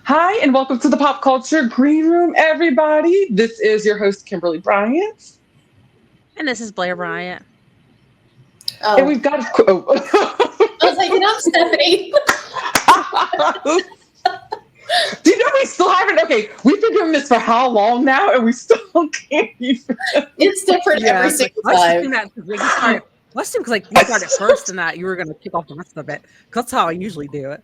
Hi, and welcome to the Pop Culture Green Room, everybody. This is your host, Kimberly Bryant. And this is Blair Bryant. And Oh, we've got. I was like, and I'm Stefanie. Do you know we still haven't? Okay, we've been doing this for how long now, and we still can't even. It's different every it's like, single let's time. do that because you started. Let's do because like you started first and that you were going to kick off the rest of it. 'Cause that's how I usually do it.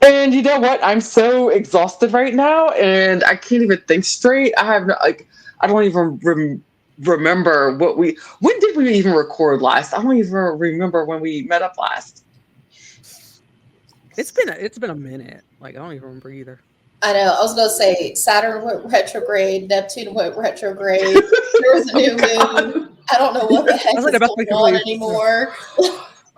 And you know what? I'm so exhausted right now, and I can't even think straight. I have no, like, I don't even remember what we. When did we even record last? I don't even remember when we met up last. It's been a minute. Like I don't even remember either. I know. I was going to say Saturn went retrograde, Neptune went retrograde. There was a new moon. I don't know what the heck That's is like the best going we can on believe. anymore.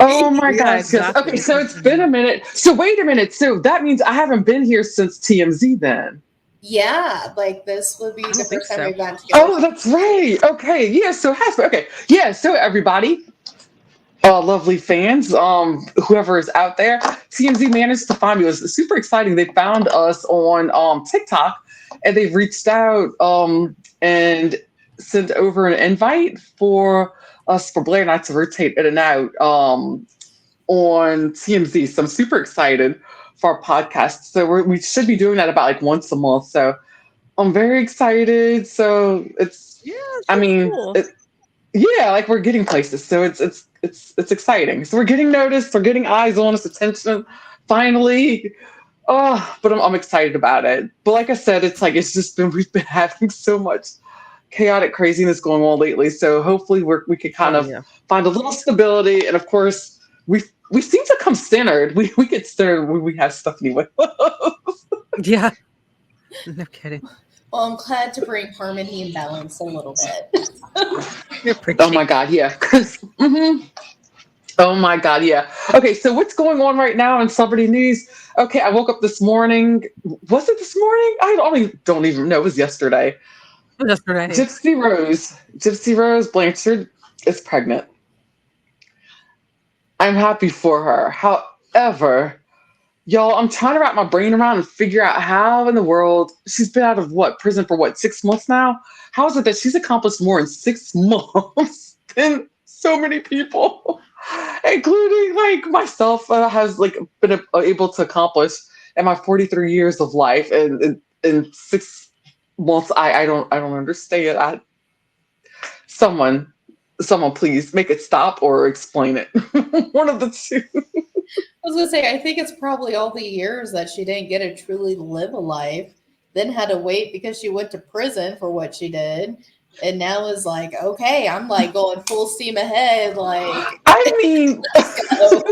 Oh my Yeah, gosh, yes. exactly. Okay, so it's been a minute. So wait a minute. So that means I haven't been here since TMZ then. Yeah, like this would be I the don't think first time so. we've gotten together. Oh, that's right. Okay, yeah, so it has been. Okay. Yeah, so everybody, lovely fans, whoever is out there, TMZ managed to find me. It was super exciting. They found us on TikTok and they've reached out and sent over an invite for us for Blair and I to rotate in and out on TMZ. So I'm super excited for our podcast. So we should be doing that about like once a month. So I'm very excited. So Yeah, I it's mean, cool. yeah, like we're getting places. So it's exciting. So we're getting noticed. We're getting eyes on us, attention. Finally. Oh, but I'm excited about it. But like I said, it's like it's just been we've been having so much chaotic craziness going on lately. So hopefully we can kind Oh of yeah. find a little stability. And of course, we seem to come centered. We get centered when we have Stefanie with us. Yeah. No kidding. Well, I'm glad to bring harmony and balance a little bit. You're pretty. Oh my God, yeah. Oh my God, yeah. Okay, so what's going on right now in celebrity news? Okay, I woke up this morning. Was it this morning? Don't even know. It was yesterday. Yesterday. Gypsy Rose Blanchard is pregnant. I'm happy for her. However, y'all, I'm trying to wrap my brain around and figure out how in the world she's been out of prison for 6 months now? How is it that she's accomplished more in 6 months than so many people, including like myself, has like been able to accomplish in my 43 years of life and in 6 months? I don't understand. Someone please make it stop or explain it. One of the two. I was gonna say, I think it's probably all the years that she didn't get to truly live a life, then had to wait because she went to prison for what she did, and now is like, okay, I'm like going full steam ahead, like I mean, go.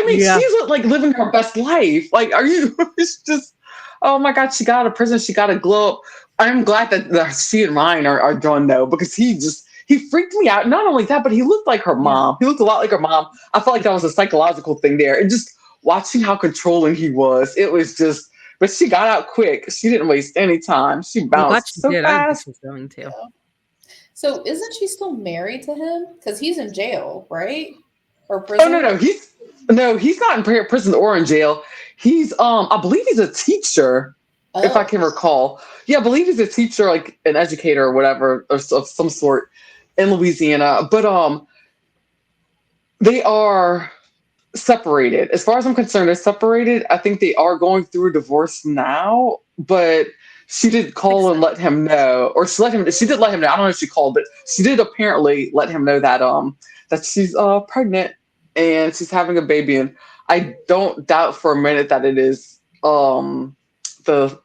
Yeah. she's like living her best life. Like, are you? It's just, oh my God, she got out of prison. She got a glow up. I'm glad that she and Ryan are done though, because he freaked me out. Not only that, but he looked like her Yeah. mom. He looked a lot like her mom. I felt like that was a psychological thing there, and just watching how controlling he was, it was just. But she got out quick. She didn't waste any time. She I'm glad bounced she so did. I didn't think fast. she was going to. Yeah. So isn't she still married to him? Because he's in jail, right? Or Oh no, prison? he's not in prison or in jail. He's I believe he's a teacher, if I Oh, can recall. Yeah, I believe he's a teacher, like an educator or whatever, or of some sort in Louisiana. But they are separated. As far as I'm concerned, they're separated. I think they are going through a divorce now, but she did Makes call and sense. let him know, or she did let him know. I don't know if she called, but she did apparently let him know that she's pregnant and she's having a baby. And I don't doubt for a minute that it is the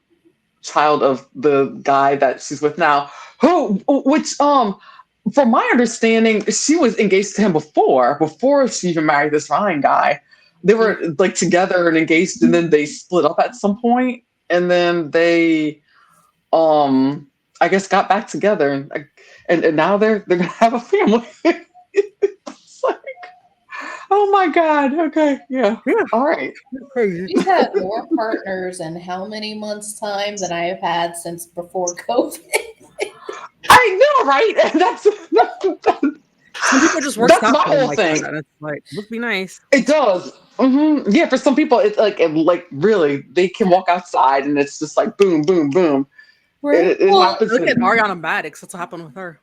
child of the guy that she's with now, which from my understanding, she was engaged to him before she even married this Ryan guy. They were like together and engaged, and then they split up at some point, and then they, I guess, got back together, and now they're gonna have a family. It's like, oh my God. Okay, yeah, Yeah. all right. Crazy. she's had more partners in how many months' time than I have had since before COVID? I know, right? And that's Some people just work That's my out for them whole like thing. that. It's like, must be nice. It does. Yeah, for some people, it's like really, they can walk outside and it's just like boom, boom, boom. Right. It Well, happens. Look at Ariana Madix. That's what happened with her.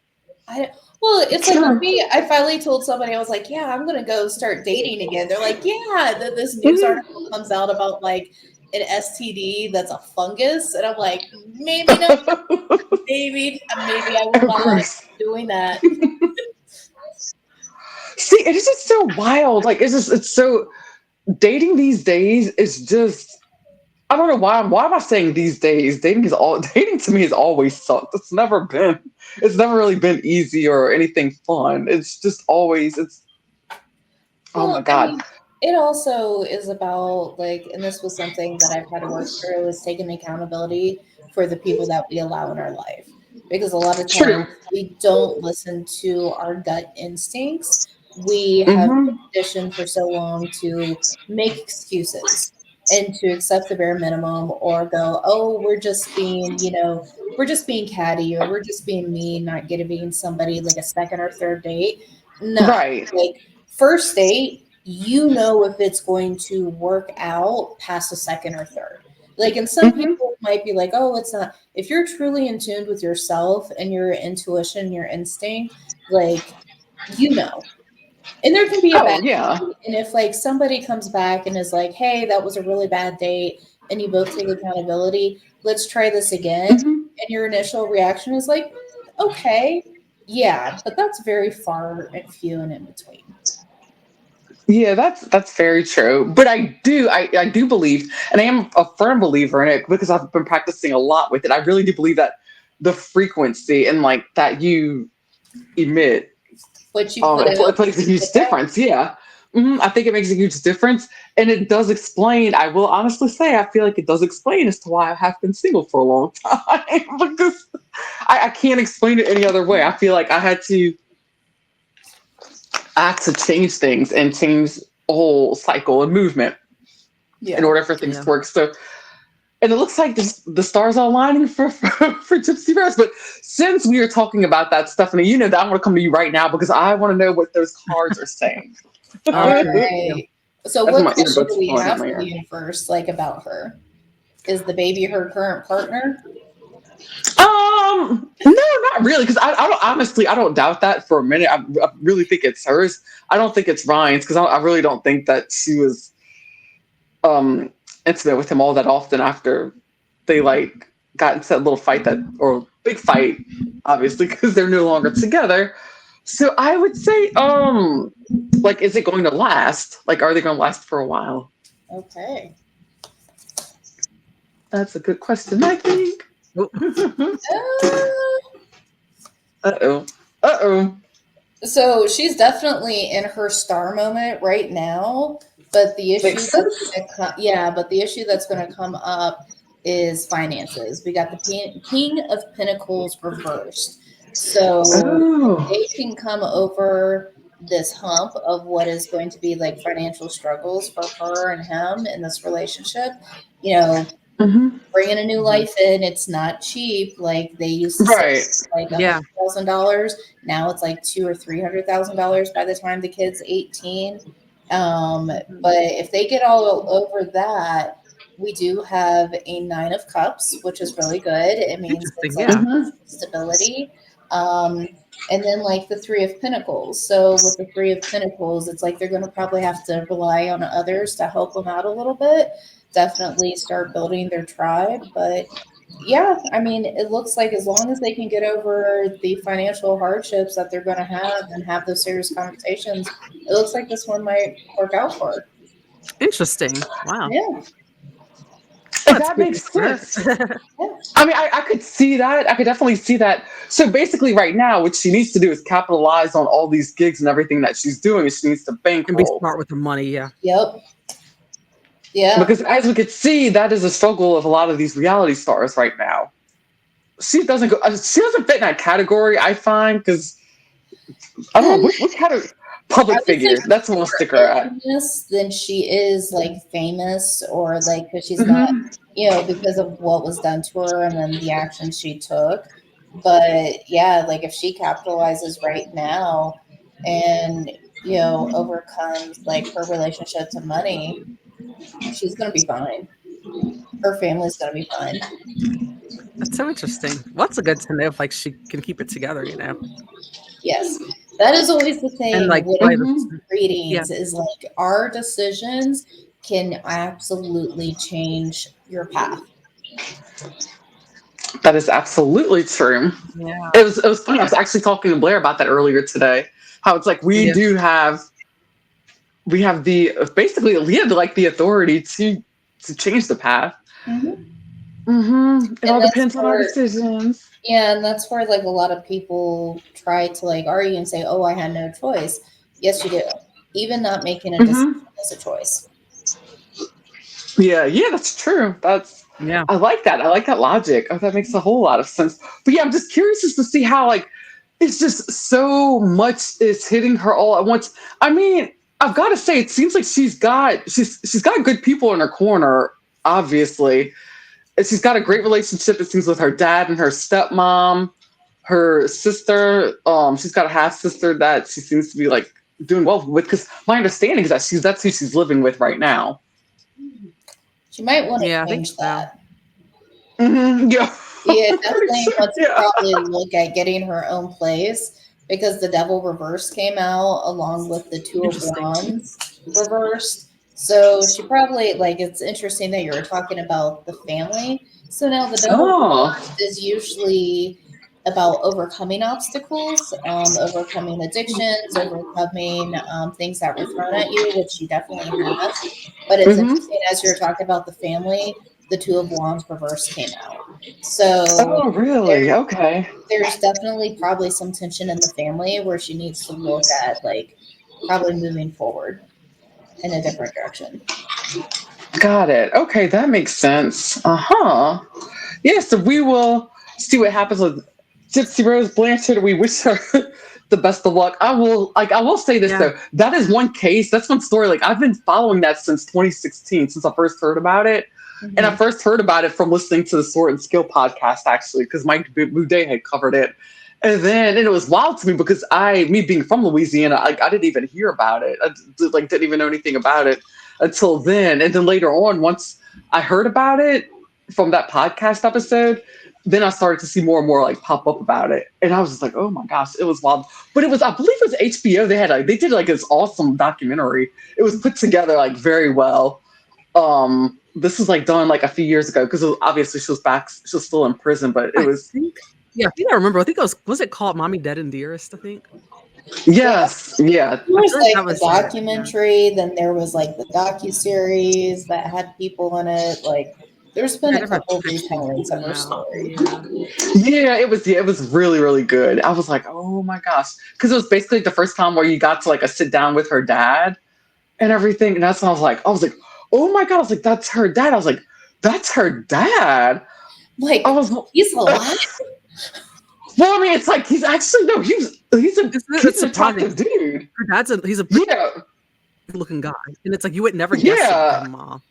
it's like for me, I finally told somebody, I was like, yeah, I'm gonna go start dating again. They're like, yeah, this news article comes out about like an STD that's a fungus, and I'm like, maybe not, maybe I will Of not course. be doing that. See, it is just so wild. Like it's so dating these days is just. I don't know why am I saying these days? Dating to me has always sucked. It's never really been easy or anything fun. It's just always oh my I God. mean, it also is about like, and this was something that I've had to work through, is taking accountability for the people that we allow in our life. Because a lot of True. times we don't listen to our gut instincts. We have been Mm-hmm. conditioned for so long to make excuses and to accept the bare minimum, or go, oh, we're just being catty, or we're just being mean, not giving somebody like a second or third date. No, Right. like first date, you know if it's going to work out past a second or third. Like, and some Mm-hmm. people might be like, oh, it's not. If you're truly in tune with yourself and your intuition, your instinct, like, you know. And there can be a Oh bad yeah. date. And if like somebody comes back and is like, hey, that was a really bad date, and you both take accountability, let's try this again. Mm-hmm. And your initial reaction is like, okay, yeah, but that's very far and few and in between. Yeah, that's very true. But I do believe, and I am a firm believer in it because I've been practicing a lot with it. I really do believe that the frequency and like that you emit, What you put out. it plays a huge difference. Yeah. I think it makes a huge difference, and it does explain. I will honestly say, I feel like it does explain as to why I have been single for a long time because I can't explain it any other way. I feel like I had to change things and change a whole cycle and movement in order for things to work. So, and it looks like the stars are aligning for Gyspy Rose. But since we are talking about that, Stefanie, you know that I'm going to come to you right now because I want to know what those cards are saying. All right. So That's what my question earbuds do we falling have out for my the ear. universe, like about her? Is the baby her current partner? No, not really, because I don't honestly, I don't doubt that for a minute. I really think it's hers. I don't think it's Ryan's because I really don't think that she was intimate with him all that often after they like got into that little fight or big fight, obviously, because they're no longer together. So I would say, like, is it going to last? Like, are they going to last for a while? Okay. That's a good question, I think. Uh-oh. Uh-oh. So she's definitely in her star moment right now, but the issue Makes sense. but the issue that's going to come up is finances. We got the King of Pentacles reversed. So Oh. they can come over this hump of what is going to be like financial struggles for her and him in this relationship. You know, bringing a new life in, it's not cheap. Like they used to Right. say, like $100,000. Now it's like $200,000 or $300,000 by the time the kid's 18. But if they get all over that, we do have a 9 of Cups, which is really good. It means it's like stability. And then like the 3 of Pentacles. So with the 3 of Pentacles, it's like they're going to probably have to rely on others to help them out a little bit. Definitely start building their tribe. But yeah, I mean, it looks like as long as they can get over the financial hardships that they're going to have and have those serious conversations, it looks like this one might work out for her. Interesting. Wow. Yeah. That makes sense. I mean, I could see that. I could definitely see that. So basically right now, what she needs to do is capitalize on all these gigs and everything that she's doing. She needs to bankroll. And be smart with the money, yeah. Yep. Yeah. Because as we could see, that is a struggle of a lot of these reality stars right now. She doesn't fit in that category, I find, because I don't know, what category? Public figure. That's what we'll stick her at. Then she is like famous, or like because she's not, because of what was done to her and then the actions she took. But yeah, like if she capitalizes right now, and overcomes like her relationship to money, she's gonna be fine. Her family's gonna be fine. That's so interesting. What's a good to know if like she can keep it together, Yes, that is always the And thing like with Mhm. readings is like our decisions can absolutely change your path. That is absolutely true. yeah, It was funny. I was actually talking to Blair about that earlier today. How it's like yeah. we have the basically we have like the authority to change the path. Mhm. It And all that's depends on our where, decisions. yeah, and that's where like a lot of people try to like argue and say, "Oh, I had no choice." Yes, you do. Even not making a decision hmm is a choice. Yeah, that's true. Yeah. I like that. I like that logic. Oh, that makes a whole lot of sense. But yeah, I'm just curious as to see how like it's just so much is hitting her all at once. I mean, I've got to say, it seems like she's got good people in her corner. Obviously, and she's got a great relationship. It seems with her dad and her stepmom, her sister. She's got a half sister that she seems to be like doing well with. Because my understanding is that that's who she's living with right now. She might want Yeah, to I think change so. that. Yeah, Yeah, pretty definitely sure. wants to Yeah. probably look at getting her own place because the Devil Reverse came out along with the Two of Interesting. Wands reversed. So she probably like it's interesting that you were talking about the family. So now the Devil Oh. Reverse is usually about overcoming obstacles, overcoming addictions, overcoming things that were thrown at you, which she definitely has. But it's hmm interesting as you're talking about the family, the Two of Wands reverse came out. So Oh, really? there, Okay. there's definitely probably some tension in the family where she needs to look at like probably moving forward in a different direction. Got it. Okay, that makes sense. Uh huh. Yeah, so we will see what happens with Gypsy Rose Blanchard. We wish her the best of luck. I will say this Yeah. though. That is one case, that's one story. Like I've been following that since 2016, since I first heard about it. And I Mhm. first heard about it from listening to the Sword and Skill podcast, actually, because Mike Boudet had covered it. And it was wild to me because me being from Louisiana, I didn't even hear about it. Like didn't even know anything about it until then. And then later on, once I heard about it from that podcast episode, then I started to see more and more like pop up about it. And I was just like, oh my gosh, it was wild. But I believe it was HBO. They did like this awesome documentary. It was put together like very well. This was like done like a few years ago because obviously she was still in prison, but it I was think. Yeah, I think I remember. I think it was it called Mommy Dead and Dearest, I think. Yeah, yes, yeah. there I was feel like like that the was it. Yeah. documentary, then there was like the docu-series that had people in it. Like there's been Yeah, a they've had couple of interesting retellings of season her now. story. Yeah. It was really, really good. I was like, oh my gosh. Because it was basically the first time where you got to like a sit down with her dad and everything. And that's when I was like, oh my God. I was like, that's her dad. I was like, that's her dad. I Like was he's alive. well, I mean, it's like he's actually no, he's It's an surprising. attractive dude. Her dad's he's a pretty Yeah. good looking guy, and it's like you would never guess it with Yeah. her mom.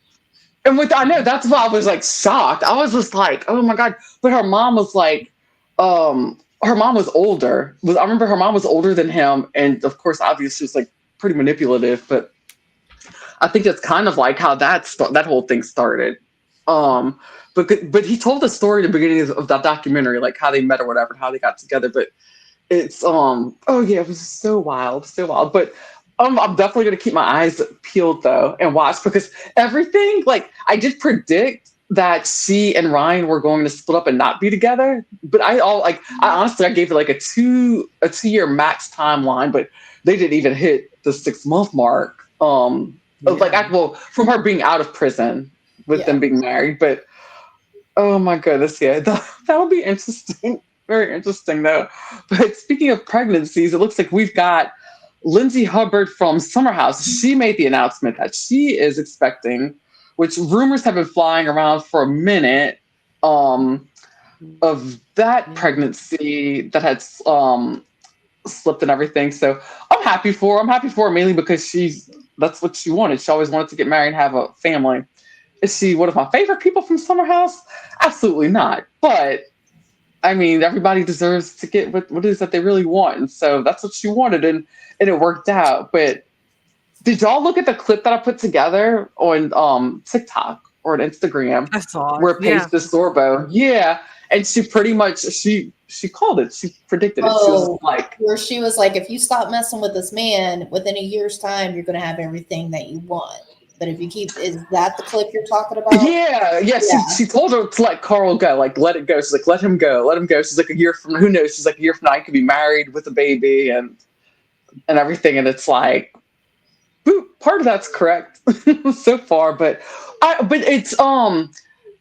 And I know that's why I was like shocked. I was just like, oh my God. But her mom was like, her mom was older. I remember her mom was older than him. And of course, obviously, she was like pretty manipulative. But I think that's kind of like how that whole thing started. Um, but he told the story at the beginning of that documentary, like how they met or whatever, how they got together. But it's oh yeah, it was so wild, so wild. But I'm definitely gonna keep my eyes peeled though and watch because everything like I did predict that she and Ryan were going to split up and not be together. But I honestly I gave it like a 2 year max timeline, but they didn't even hit the 6 month mark. Yeah. From her being out of prison with Yeah. them being married, but oh my goodness, yeah, that'll be interesting. Very interesting, though. But speaking of pregnancies, it looks like we've got Lindsay Hubbard from Summer House. She made the announcement that she is expecting, which rumors have been flying around for a minute, of that Yeah. pregnancy that had slipped and everything. So I'm happy for her. I'm happy for her mainly because that's what she wanted. She always wanted to get married and have a family. Is she one of my favorite people from Summer House? Absolutely not. But I mean, everybody deserves to get what it is that they really want, and so that's what she wanted, and it worked out. But did y'all look at the clip that I put together on TikTok or on Instagram I saw it. where Yeah. Paige DeSorbo? Yeah, and she pretty much she called it. She predicted it. She was Oh, like, where she was like, if you stop messing with this man, within a year's time, you're going to have everything that you want. But if you keep, is that the clip you're talking about? yeah, yeah. Yeah. She told her to let Carl go, like let it go. She's like, let him go, let him go. She's like, a year from who knows? She's like, a year from now, he could be married with a baby and everything. And it's like, boop, part of that's correct so far, but it's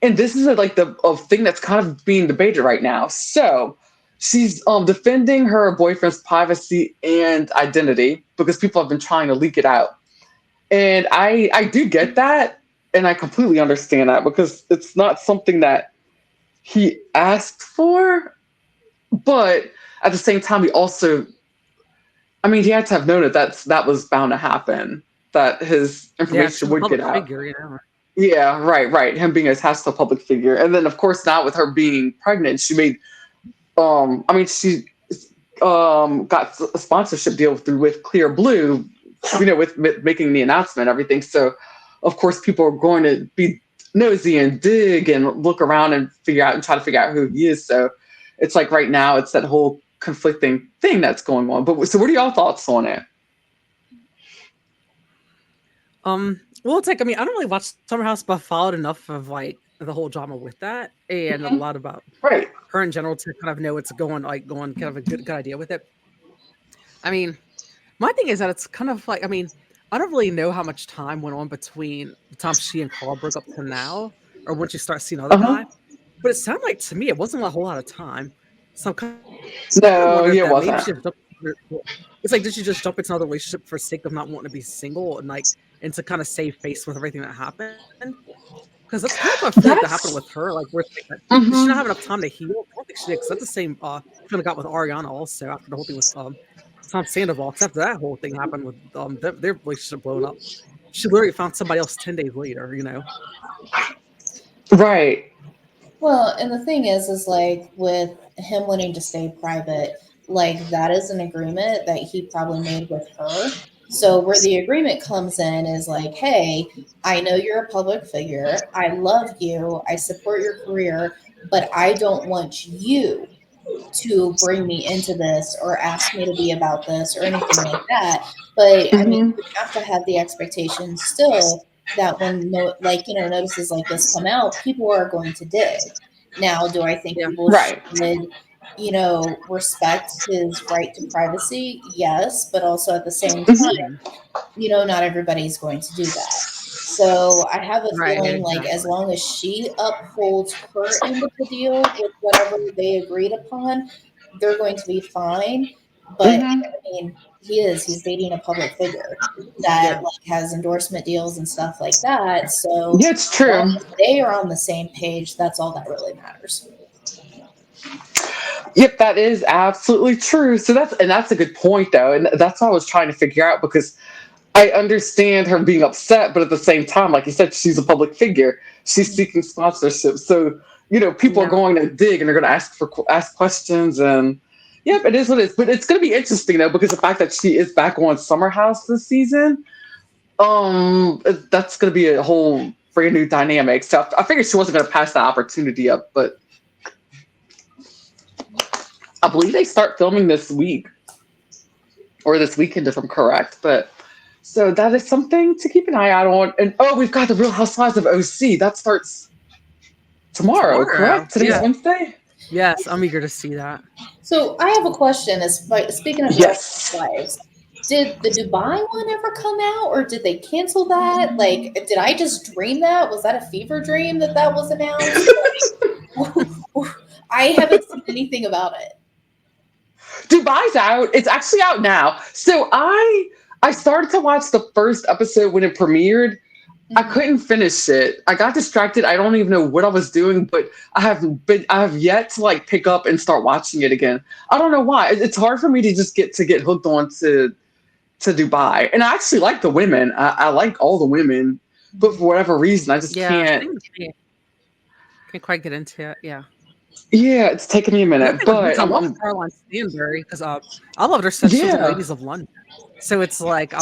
and this is like the thing that's kind of being debated right now. So she's defending her boyfriend's privacy and identity because people have been trying to leak it out. And I do get that, and I completely understand that because it's not something that he asked for, but at the same time, he also, I mean, he had to have known that was bound to happen, that his Yeah, information she's a would public get out. figure, you know. Yeah, right. Him being attached to a public figure, and then of course now with her being pregnant, she made, I mean, she got a sponsorship deal with Clear Blue, with making the announcement and everything. So of course people are going to be nosy and dig and look around and try to figure out who he is. So it's like right now it's that whole conflicting thing that's going on. But so what are y'all thoughts on it? Well, it's like, I mean, I don't really watch Summer House, but I followed enough of like the whole drama with that and a lot about Right. her in general to kind of know what's going kind of a good idea with it. I mean, my thing is that it's kind of like, I mean, I don't really know how much time went on between the time she and Carl broke up to now, or when she starts seeing other Uh-huh. guy. But it sounded like to me it wasn't a whole lot of time. So I'm kind of No, wondering if yeah, it that maybe wasn't. she just it's like, did she just jump into another relationship for sake of not wanting to be single and to kind of save face with everything that happened? Because that's kind of what I feel like that happened That's with her. Like, did she not mhm. have enough time to heal? I don't think she did. Because that's the same feeling I got with Ariana also after the whole thing with Tom Sandoval. Because after that whole thing happened with their relationship blowing up, she literally found somebody else 10 days later. You know? Right. Well, and the thing is like with him wanting to stay private, like that is an agreement that he probably made with her. So where the agreement comes in is like, hey, I know you're a public figure. I love you. I support your career, but I don't want you to bring me into this or ask me to be about this or anything like that. But I mean, Hmm. you have to have the expectation still that when notices like this come out, people are going to dig. Now, do I think Yeah. people Right. should, respect his right to privacy? Yes, but also at the same Hmm. time, not everybody's going to do that. So I have a Right. feeling like as Exactly. long as she upholds her end of the deal with whatever they agreed upon, they're going to be fine. But Hmm. I mean, he's dating a public figure that Yeah. like has endorsement deals and stuff like that. So Yeah, it's as long true. as they are on the same page, that's all that really matters. Yep, that is absolutely true. So that's a good point though, and that's what I was trying to figure out because I understand her being upset, but at the same time, like you said, she's a public figure. She's seeking sponsorship, so people are Yeah. going to dig and they're going to ask questions, and yep, it is what it is. But it's going to be interesting though because the fact that she is back on Summer House this season, that's going to be a whole brand new dynamic. So I figured she wasn't going to pass that opportunity up, but I believe they start filming this week or this weekend, if I'm correct. But so that is something to keep an eye out on. And we've got the Real Housewives of OC that starts tomorrow. Tomorrow. Correct? Today's Yeah. Wednesday. Yes. I'm eager to see that. So I have a question. Speaking of Real Yes. Housewives, did the Dubai one ever come out, or did they cancel that? Like, did I just dream that? Was that a fever dream that was announced? I haven't seen anything about it. Dubai's out. It's actually out now. So I started to watch the first episode when it premiered. I Mhm. couldn't finish it. I got distracted. I don't even know what I was doing, but I have yet to like pick up and start watching it again. I don't know why. It's hard for me to just get hooked on to Dubai. And I actually like the women. I like all the women, but for whatever reason, I just Yeah. can't. Can't quite get into it. Yeah. Yeah, it's taken me a The other minute, thing but I love Caroline Stanbury because I loved her since she was in yeah. Ladies of London. So it's like that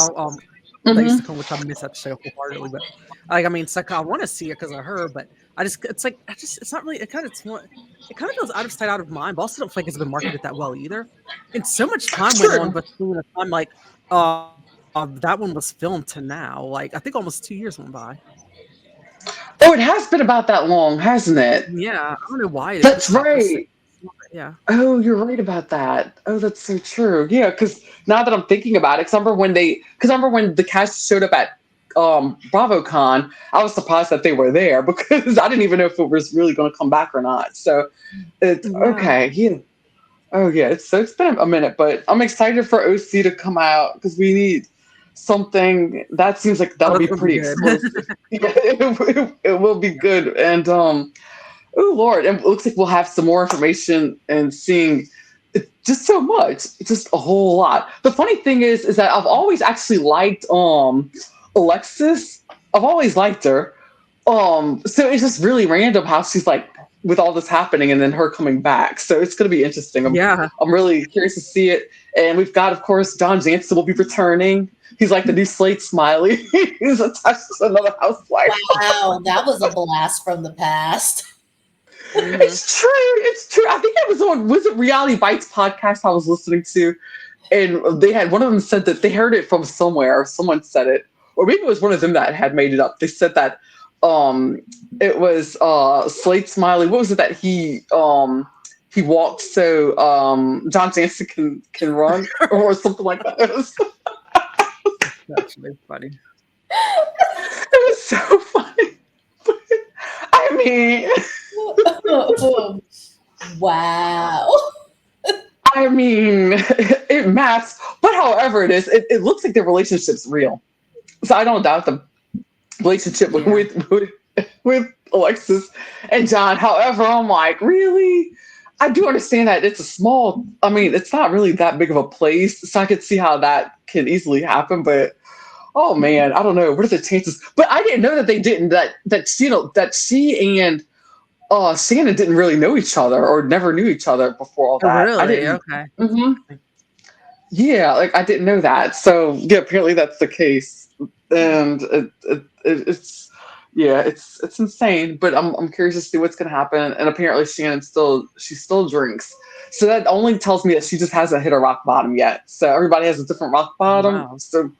used to Hmm. come, which I miss that show wholeheartedly. But like, I mean, it's like I want to see it because of her, but it's not really. It kind of feels out of sight, out of mind. But also, don't feel like it's been marketed that well either. And so much time went on True. between the time like that one was filmed to now. Like I think almost 2 years went by. Oh, it has been about that long, hasn't it? Yeah, I don't know why it That's was about this. right. Yeah. Oh, you're right about that. Oh, that's so true. Yeah, because now that I'm thinking about it, because I remember when the cast showed up at BravoCon, I was surprised that they were there because I didn't even know if it was really going to come back or not. So it's Yeah. okay. Yeah. Oh yeah. It's been a minute, but I'm excited for OC to come out because we need something that seems like Oh, that'll that's be gonna be pretty good. explosive. Yeah, it will be good. And oh Lord, and it looks like we'll have some more information and seeing just so much, just a whole lot. The funny thing is that I've always actually liked Alexis. I've always liked her. So it's just really random how she's like with all this happening and then her coming back. So it's going to be interesting. Yeah. I'm really curious to see it. And we've got, of course, Don Jansen will be returning. He's like the new Slate Smiley. He's attached to another housewife. Wow, that was a blast from the past. Mhm. It's true. It's true. I think it was it Reality Bites podcast I was listening to, and they had one of them said that they heard it from somewhere, or someone said it, or maybe it was one of them that had made it up. They said that it was Slate Smiley. What was it that he walked so John Jansen can run or something like that. That's really funny. It was so funny. I mean. Wow. I mean, it maps, but however it is, it looks like the relationship's real. So I don't doubt the relationship with Alexis and John. However, I'm like, really? I do understand that it's it's not really that big of a place. So I could see how that can easily happen. But oh man, I don't know. What are the chances? But I didn't know that they didn't, that she and Shannon didn't really know each other or never knew each other before all Oh, that. I really? didn't. Okay. Mhm. Yeah, like I didn't know that. So yeah, apparently that's the case, and it's insane. But I'm curious to see what's gonna happen. And apparently she still drinks. So that only tells me that she just hasn't hit a rock bottom yet. So everybody has a different rock bottom. Wow. So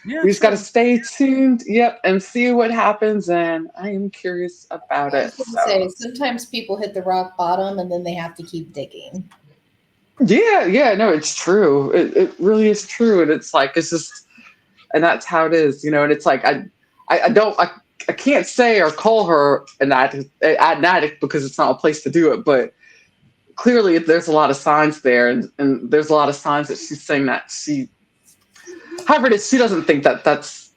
Yeah, we just got to true. stay tuned. Yep, and see what happens. And I am curious about I it. was going to So. say, sometimes people hit the rock bottom and then they have to keep digging. Yeah, no, it's true. It really is true, and it's like it's just, and that's how it is, And it's like I can't say or call her an addict because it's not a place to do it, but clearly there's a lot of signs there, and there's a lot of signs that she's saying that however it is, she doesn't think that that's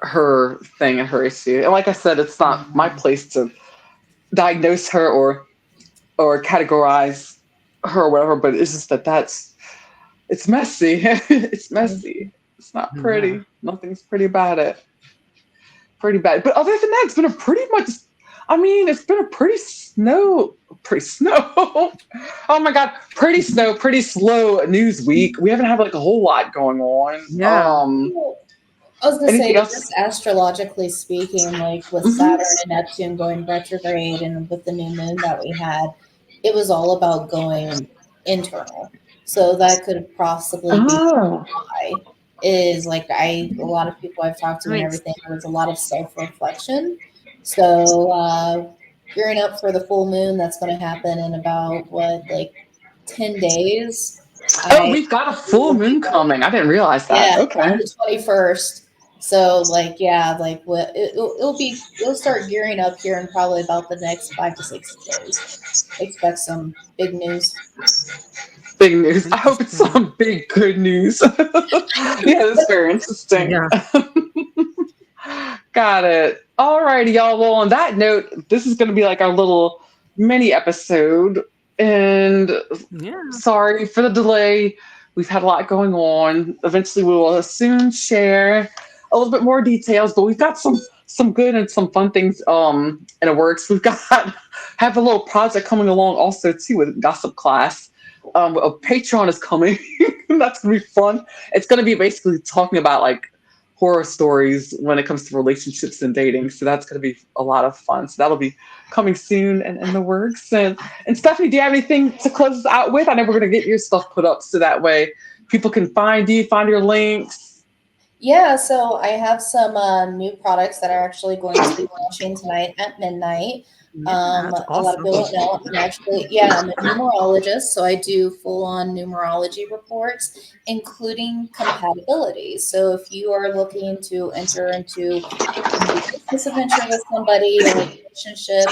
her thing and her issue, and like I said, it's not my place to diagnose her or categorize her or whatever, but it's just it's messy. It's messy. It's not pretty. Yeah. Nothing's pretty about it. Pretty bad. But other than that, it's been it's been a pretty snow. Oh my God. Pretty slow news week. We haven't had like a whole lot going on. Yeah. I was going to say, Anything else? just astrologically speaking, like with Saturn and Neptune going retrograde and with the new moon that we had, it was all about going internal. So that could possibly be why is like a lot of people I've talked to and everything, there was a lot of self-reflection. So gearing up for the full moon that's going to happen in about 10 days. We've got a full moon coming. I didn't realize that. Yeah, Okay. on the 21st. So it'll start gearing up here in probably about the next 5 to 6 days. Expect some big news. Big news. I hope it's some big good news. Yeah, that's very interesting. Yeah. Got it. All righty, y'all. Well, on that note, this is going to be like our little mini episode. And sorry for the delay. We've had a lot going on. Eventually, we will soon share a little bit more details, but we've got some some good and some fun things in the works. We've got have a little project coming along also too with Gossip Class. A Patreon is coming. That's gonna be fun. It's gonna be basically talking about like horror stories when it comes to relationships and dating. So that's gonna be a lot of fun. So that'll be coming soon and in the works. And Stefanie, do you have anything to close us out with? I know we're gonna get your stuff put up so that way people can find you, find your links. Yeah, so I have some new products that are actually going to be launching tonight at midnight. That's A lot of people don't know I'm a numerologist, so I do full-on numerology reports, including compatibility. So if you are looking to enter into a business adventure with somebody or a relationship,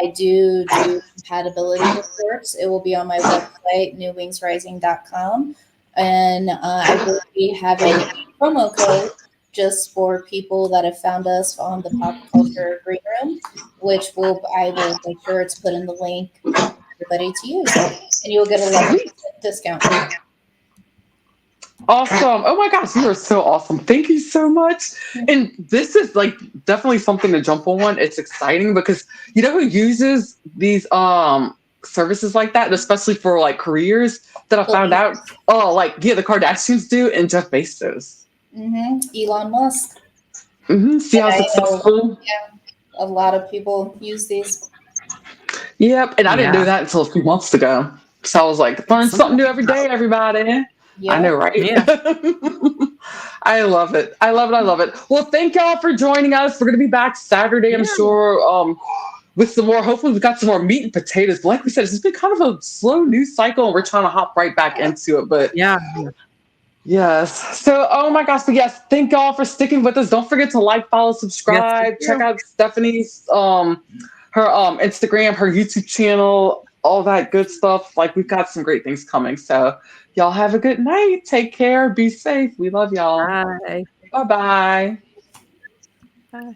I do compatibility reports. It will be on my website, newwingsrising.com. And I will be having a promo code just for people that have found us on the Pop Culture Green Room, which I will make sure it's put in the link for everybody to use. And you'll get a 11% discount. Awesome. Oh my gosh, you are so awesome. Thank you so much. And this is like definitely something to jump on. It's exciting because you know who uses these services like that, especially for like careers that I found out? Oh, like the Kardashians do and Jeff Bezos. Elon Musk. See how successful? A lot of people use these. Yep, and I didn't know that until a few months ago. So I was like, learn something new every day, everybody. Yeah. I know, right? Yeah. I love it. I love it. Well, thank y'all for joining us. We're going to be back Saturday, I'm sure, with some more. Hopefully, we've got some more meat and potatoes. But like we said, it's been kind of a slow news cycle, and we're trying to hop right back into it. But yes. So, oh my gosh. But yes, thank y'all for sticking with us. Don't forget to like, follow, subscribe. Check out Stefanie's her Instagram, her YouTube channel, all that good stuff. Like we've got some great things coming. So y'all have a good night. Take care. Be safe. We love y'all. Bye. Bye-bye. Bye.